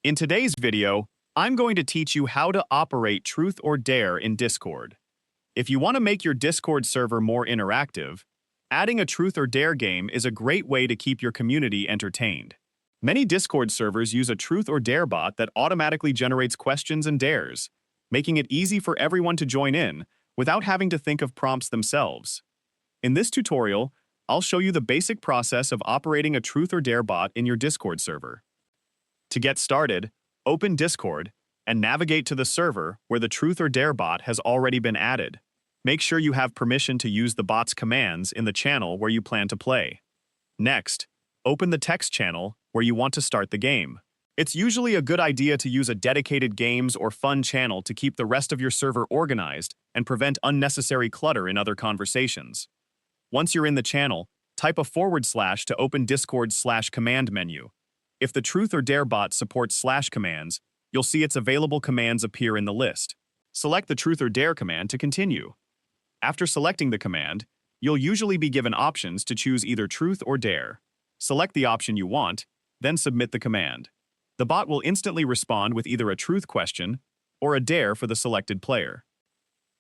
In today's video, I'm going to teach you how to operate Truth or Dare in Discord. If you want to make your Discord server more interactive, adding a Truth or Dare game is a great way to keep your community entertained. Many Discord servers use a Truth or Dare bot that automatically generates questions and dares, making it easy for everyone to join in without having to think of prompts themselves. In this tutorial, I'll show you the basic process of operating a Truth or Dare bot in your Discord server. To get started, open Discord and navigate to the server where the Truth or Dare bot has already been added. Make sure you have permission to use the bot's commands in the channel where you plan to play. Next, open the text channel where you want to start the game. It's usually a good idea to use a dedicated games or fun channel to keep the rest of your server organized and prevent unnecessary clutter in other conversations. Once you're in the channel, type a / to open Discord/command menu. If the Truth or Dare bot supports / commands, you'll see its available commands appear in the list. Select the Truth or Dare command to continue. After selecting the command, you'll usually be given options to choose either Truth or Dare. Select the option you want, then submit the command. The bot will instantly respond with either a truth question or a dare for the selected player.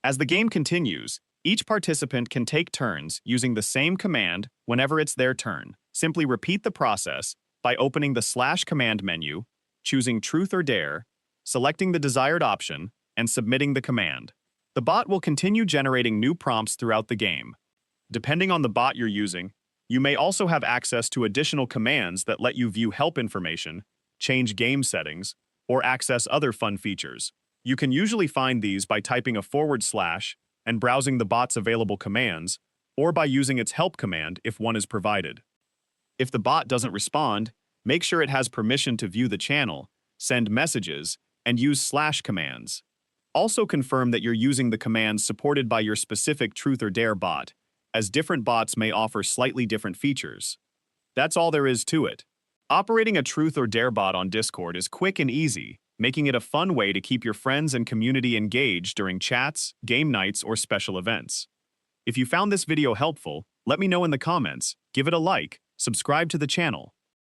As the game continues, each participant can take turns using the same command whenever it's their turn. Simply repeat the process by opening the / command menu, choosing Truth or Dare, selecting the desired option, and submitting the command. The bot will continue generating new prompts throughout the game. Depending on the bot you're using, you may also have access to additional commands that let you view help information, change game settings, or access other fun features. You can usually find these by typing a / and browsing the bot's available commands, or by using its help command if one is provided. If the bot doesn't respond, make sure it has permission to view the channel, send messages, and use / commands. Also confirm that you're using the commands supported by your specific Truth or Dare bot, as different bots may offer slightly different features. That's all there is to it. Operating a Truth or Dare bot on Discord is quick and easy, making it a fun way to keep your friends and community engaged during chats, game nights, or special events. If you found this video helpful, let me know in the comments, give it a like, subscribe to the channel,